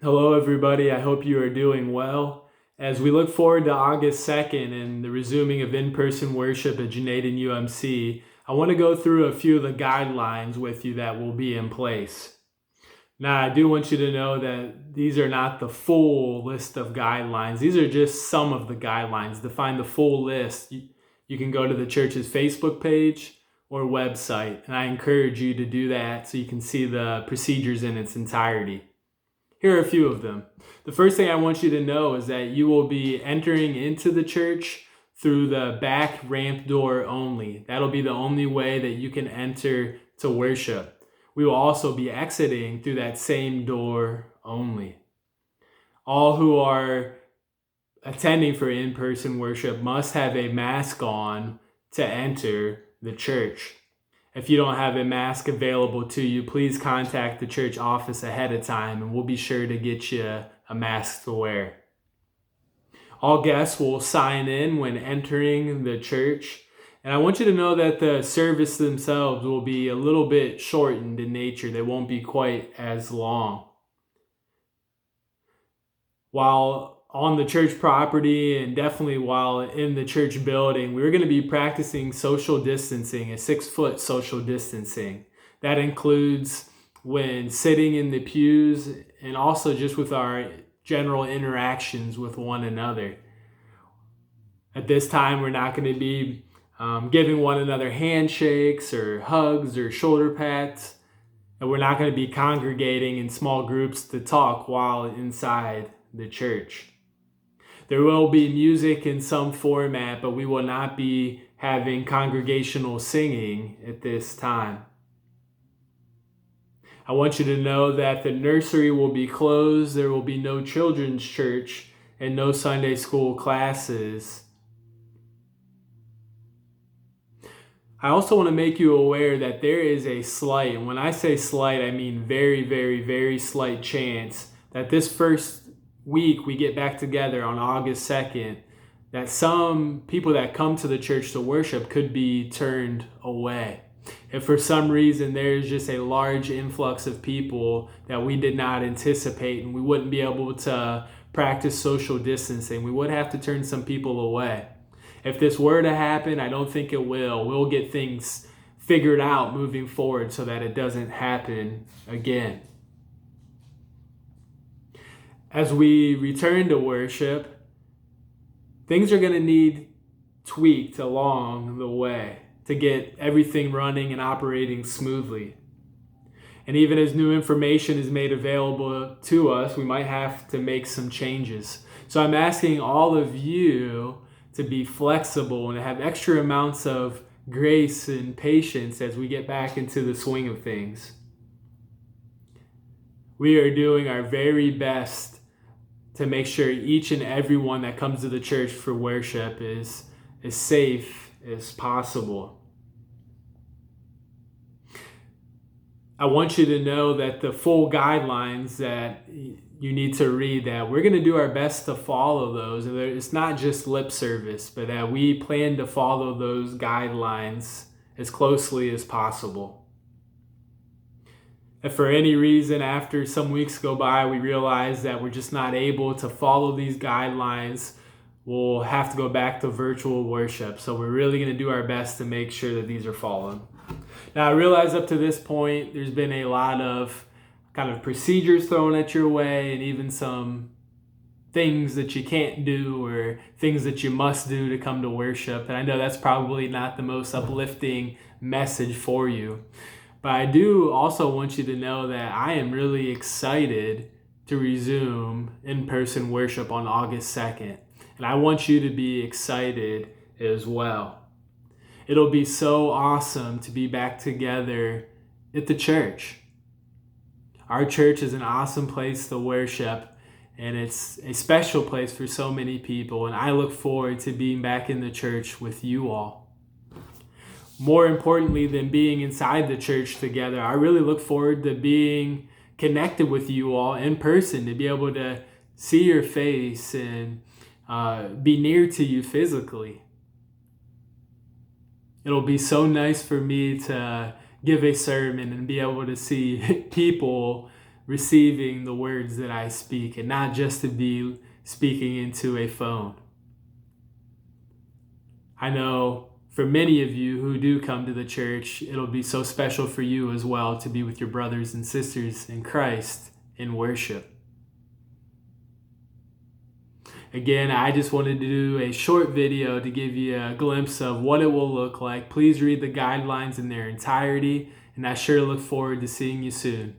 Hello, everybody. I hope you are doing well. As we look forward to August 2nd and the resuming of in person worship at Janaden UMC, I want to go through a few of the guidelines with you that will be in place. Now, I do want you to know that these are not the full list of guidelines, these are just some of the guidelines. To find the full list, you can go to the church's Facebook page or website, and I encourage you to do that so you can see the procedures in its entirety. Here are a few of them. The first thing I want you to know is that you will be entering into the church through the back ramp door only. That'll be the only way that you can enter to worship. We will also be exiting through that same door only. All who are attending for in-person worship must have a mask on to enter the church. If you don't have a mask available to you, please contact the church office ahead of time and we'll be sure to get you a mask to wear. All guests will sign in when entering the church. And I want you to know that the service themselves will be a little bit shortened in nature. They won't be quite as long. While on the church property and definitely while in the church building, we're going to be practicing social distancing, a 6-foot social distancing. That includes when sitting in the pews and also just with our general interactions with one another. At this time, we're not going to be giving one another handshakes or hugs or shoulder pats. And we're not going to be congregating in small groups to talk while inside the church. There will be music in some format, but we will not be having congregational singing at this time. I want you to know that the nursery will be closed. There will be no children's church and no Sunday school classes. I also want to make you aware that there is a slight, and when I say slight, I mean very, very, very slight chance that this first week we get back together on August 2nd, that some people that come to the church to worship could be turned away. If for some reason there's just a large influx of people that we did not anticipate and we wouldn't be able to practice social distancing, we would have to turn some people away. If this were to happen, I don't think it will. We'll get things figured out moving forward so that it doesn't happen again. As we return to worship, things are going to need tweaked along the way to get everything running and operating smoothly. And even as new information is made available to us, we might have to make some changes. So I'm asking all of you to be flexible and have extra amounts of grace and patience as we get back into the swing of things. We are doing our very best to make sure each and every one that comes to the church for worship is as safe as possible. I want you to know that the full guidelines that you need to read, that we're going to do our best to follow those. And it's not just lip service, but that we plan to follow those guidelines as closely as possible. If for any reason after some weeks go by we realize that we're just not able to follow these guidelines, we'll have to go back to virtual worship. So we're really going to do our best to make sure that these are followed. Now I realize up to this point there's been a lot of kind of procedures thrown at your way and even some things that you can't do or things that you must do to come to worship. And I know that's probably not the most uplifting message for you. But I do also want you to know that I am really excited to resume in-person worship on August 2nd. And I want you to be excited as well. It'll be so awesome to be back together at the church. Our church is an awesome place to worship, and it's a special place for so many people. And I look forward to being back in the church with you all. More importantly than being inside the church together, I really look forward to being connected with you all in person, to be able to see your face and be near to you physically. It'll be so nice for me to give a sermon and be able to see people receiving the words that I speak and not just to be speaking into a phone. I know for many of you who do come to the church, it'll be so special for you as well to be with your brothers and sisters in Christ in worship. Again, I just wanted to do a short video to give you a glimpse of what it will look like. Please read the guidelines in their entirety, and I sure look forward to seeing you soon.